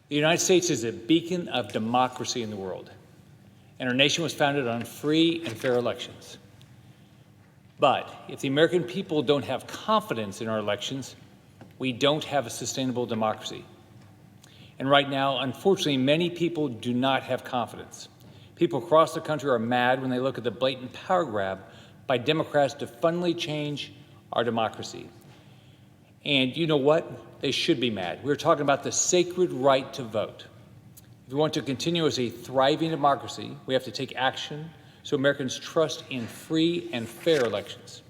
The United States is a beacon of democracy in the world, and our nation was founded on free and fair elections. But if the American people don't have confidence in our elections, we don't have a sustainable democracy. And right now, unfortunately, many people do not have confidence. People across the country are mad when they look at the blatant power grab by Democrats to fundamentally change our democracy. And you know what? They should be mad. We're talking about the sacred right to vote. If we want to continue as a thriving democracy, we have to take action so Americans trust in free and fair elections.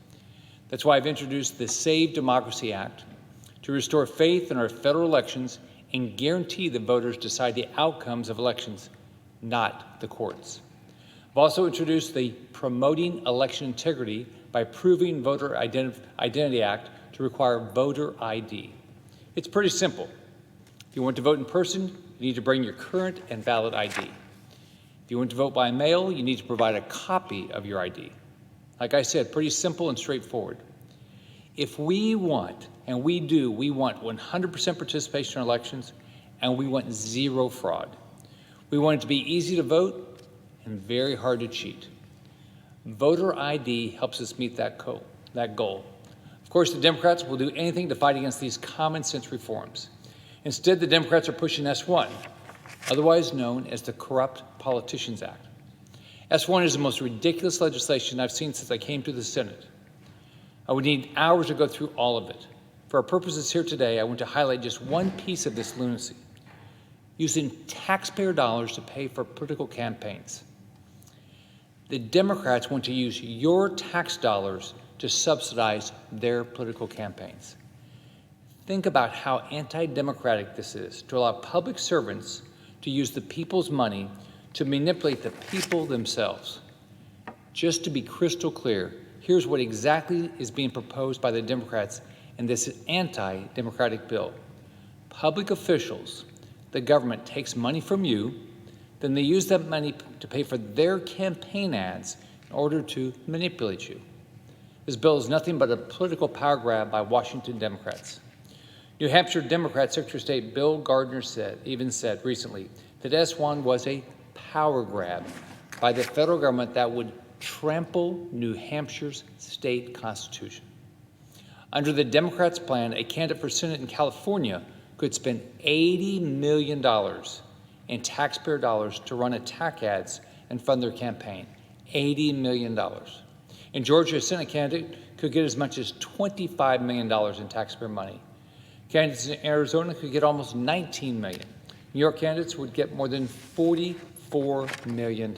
That's why I've introduced the Save Democracy Act to restore faith in our federal elections and guarantee the voters decide the outcomes of elections, not the courts. I've also introduced the Promoting Election Integrity by Proving Voter Identity Act to require voter ID. It's pretty simple. If you want to vote in person, you need to bring your current and valid ID. If you want to vote by mail, you need to provide a copy of your ID. Like I said, pretty simple and straightforward. If we want, and we do, we want 100% participation in elections, and we want zero fraud. We want it to be easy to vote and very hard to cheat. Voter ID helps us meet that goal. Of course, the Democrats will do anything to fight against these common sense reforms. Instead, the Democrats are pushing S1, otherwise known as the Corrupt Politicians Act. S1 is the most ridiculous legislation I've seen since I came to the Senate. I would need hours to go through all of it. For our purposes here today, I want to highlight just one piece of this lunacy: using taxpayer dollars to pay for political campaigns. The Democrats want to use your tax dollars to subsidize their political campaigns. Think about how anti-democratic this is, to allow public servants to use the people's money to manipulate the people themselves. Just to be crystal clear, here's what exactly is being proposed by the Democrats in this anti-democratic bill. Public officials, the government, takes money from you, then they use that money to pay for their campaign ads in order to manipulate you. This bill is nothing but a political power grab by Washington Democrats. New Hampshire Democrat Secretary of State Bill Gardner said recently that S1 was a power grab by the federal government that would trample New Hampshire's state constitution. Under the Democrats' plan, a candidate for Senate in California could spend $80 million in taxpayer dollars to run attack ads and fund their campaign. $80 million. In Georgia, a Senate candidate could get as much as $25 million in taxpayer money. Candidates in Arizona could get almost $19 million. New York candidates would get more than $44 million.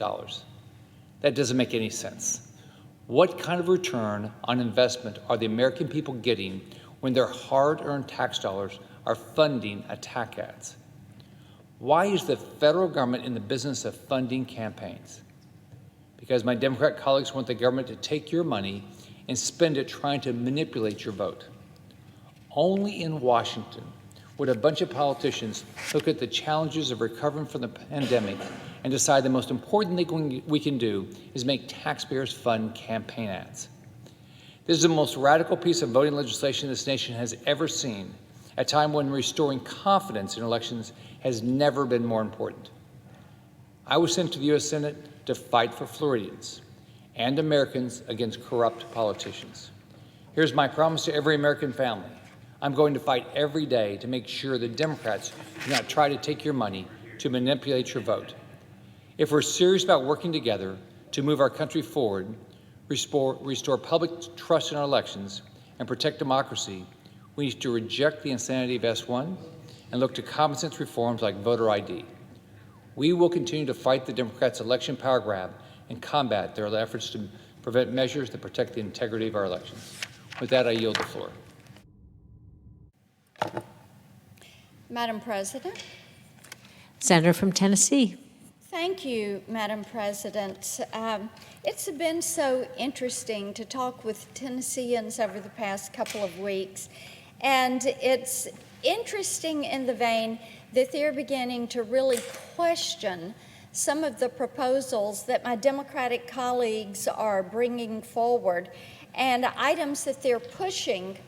That doesn't make any sense. What kind of return on investment are the American people getting when their hard-earned tax dollars are funding attack ads? Why is the federal government in the business of funding campaigns? Because my Democrat colleagues want the government to take your money and spend it trying to manipulate your vote. Only in Washington would a bunch of politicians look at the challenges of recovering from the pandemic and decide the most important thing we can do is make taxpayers fund campaign ads. This is the most radical piece of voting legislation this nation has ever seen, at a time when restoring confidence in elections has never been more important. I was sent to the U.S. Senate to fight for Floridians and Americans against corrupt politicians. Here's my promise to every American family. I'm going to fight every day to make sure the Democrats do not try to take your money to manipulate your vote. If we're serious about working together to move our country forward, restore public trust in our elections, and protect democracy, we need to reject the insanity of S1 and look to common sense reforms like voter ID. We will continue to fight the Democrats' election power grab and combat their efforts to prevent measures that protect the integrity of our elections. With that, I yield the floor. Madam President. Senator from Tennessee. Thank you, Madam President. It's been so interesting to talk with Tennesseans over the past couple of weeks, and it's interesting in the vein that they're beginning to really question some of the proposals that my Democratic colleagues are bringing forward and items that they're pushing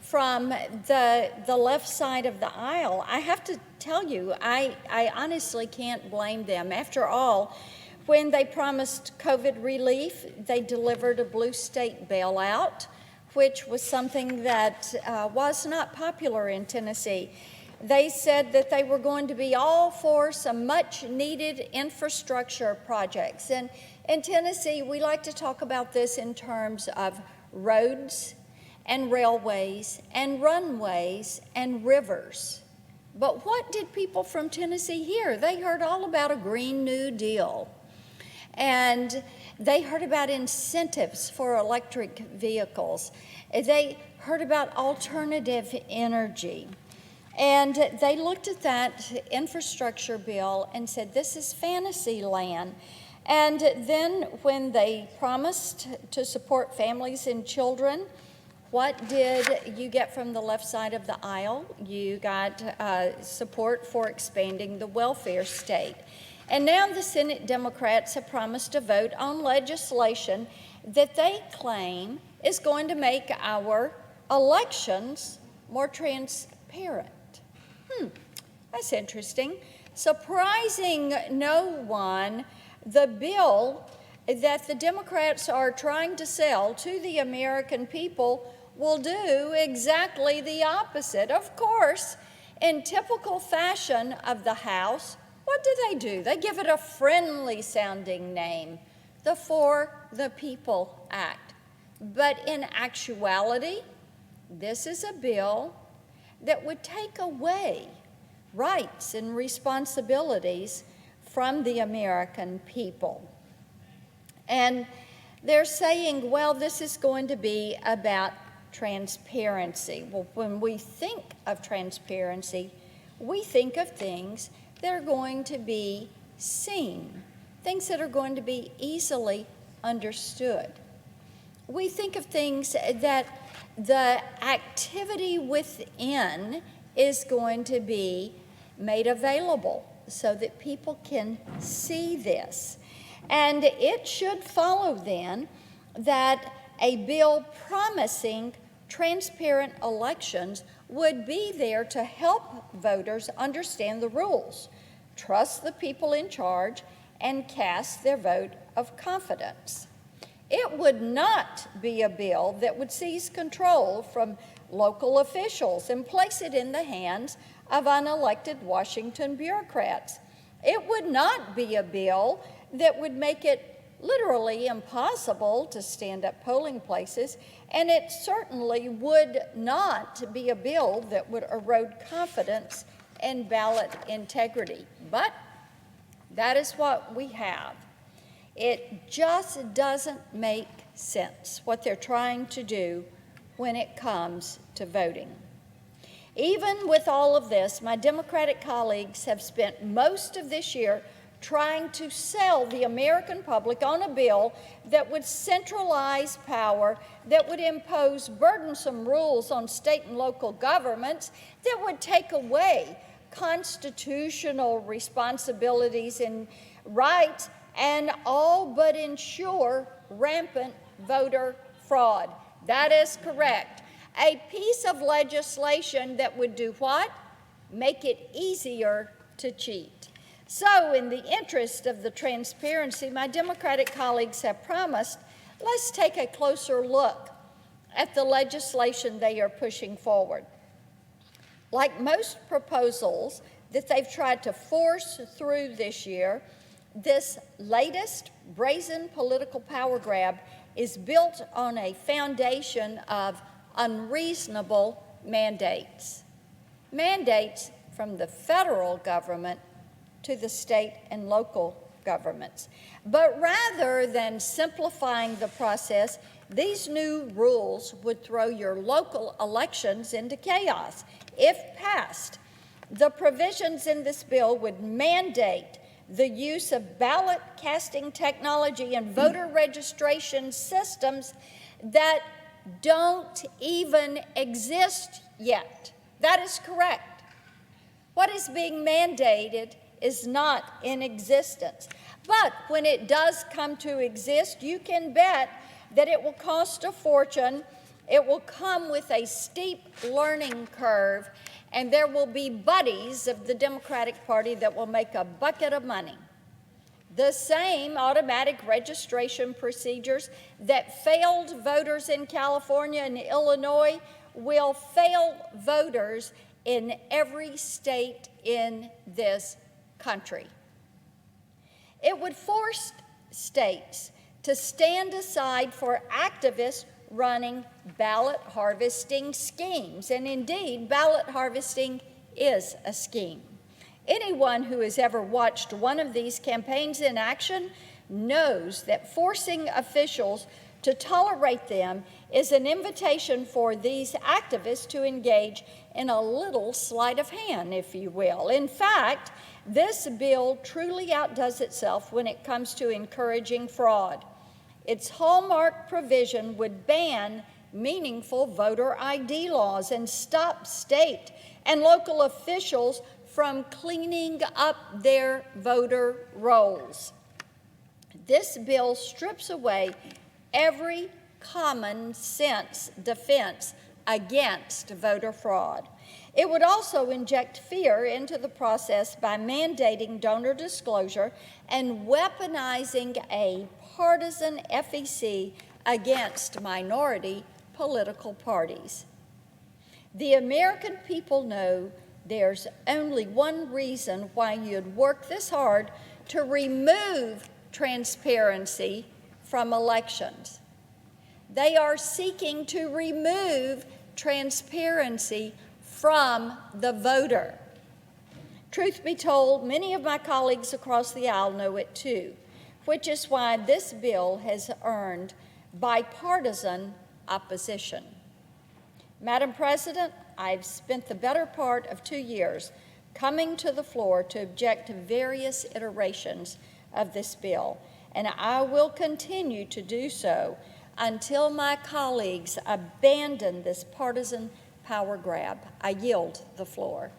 from the left side of the aisle. I have to tell you, I honestly can't blame them. After all, when they promised COVID relief, they delivered a blue state bailout, which was something that was not popular in Tennessee. They said that they were going to be all for some much-needed infrastructure projects. And in Tennessee, we like to talk about this in terms of roads and railways and runways and rivers. But what did people from Tennessee hear? They heard all about a Green New Deal. And they heard about incentives for electric vehicles. They heard about alternative energy. And they looked at that infrastructure bill and said, this is fantasy land. And then when they promised to support families and children, what did you get from the left side of the aisle? You got support for expanding the welfare state. And now the Senate Democrats have promised to vote on legislation that they claim is going to make our elections more transparent. That's interesting. Surprising no one, the bill that the Democrats are trying to sell to the American people will do exactly the opposite. Of course, in typical fashion of the House, what do? They give it a friendly sounding name, the For the People Act. But in actuality, this is a bill that would take away rights and responsibilities from the American people. And they're saying, well, this is going to be about transparency. Well, when we think of transparency, we think of things that are going to be seen, things that are going to be easily understood. We think of things that the activity within is going to be made available so that people can see this. And it should follow then that a bill promising transparent elections would be there to help voters understand the rules, trust the people in charge, and cast their vote of confidence. It would not be a bill that would seize control from local officials and place it in the hands of unelected Washington bureaucrats. It would not be a bill that would make it literally impossible to stand up polling places, and it certainly would not be a bill that would erode confidence and ballot integrity. But that is what we have. It just doesn't make sense what they're trying to do when it comes to voting. Even with all of this, my Democratic colleagues have spent most of this year trying to sell the American public on a bill that would centralize power, that would impose burdensome rules on state and local governments, that would take away constitutional responsibilities and rights, and all but ensure rampant voter fraud. That is correct. A piece of legislation that would do what? Make it easier to cheat. So in the interest of the transparency my Democratic colleagues have promised, let's take a closer look at the legislation they are pushing forward. Like most proposals that they've tried to force through this year, this latest brazen political power grab is built on a foundation of unreasonable mandates. Mandates from the federal government to the state and local governments. But rather than simplifying the process, these new rules would throw your local elections into chaos. If passed, the provisions in this bill would mandate the use of ballot casting technology and voter registration systems that don't even exist yet. That is correct. What is being mandated is not in existence. But when it does come to exist, you can bet that it will cost a fortune It will come with a steep learning curve, and there will be buddies of the Democratic Party that will make a bucket of money. The same automatic registration procedures that failed voters in California and Illinois will fail voters in every state in this country. It would force states to stand aside for activists running ballot harvesting schemes. And indeed, ballot harvesting is a scheme. Anyone who has ever watched one of these campaigns in action knows that forcing officials to tolerate them is an invitation for these activists to engage in a little sleight of hand, if you will. In fact, this bill truly outdoes itself when it comes to encouraging fraud. Its hallmark provision would ban meaningful voter ID laws and stop state and local officials from cleaning up their voter rolls. This bill strips away every common sense defense against voter fraud. It would also inject fear into the process by mandating donor disclosure and weaponizing a partisan FEC against minority political parties. The American people know there's only one reason why you'd work this hard to remove transparency from elections. They are seeking to remove transparency from the voter. Truth be told, many of my colleagues across the aisle know it too, which is why this bill has earned bipartisan opposition. Madam President, I've spent the better part of 2 years coming to the floor to object to various iterations of this bill, and I will continue to do so until my colleagues abandon this partisan power grab. I yield the floor.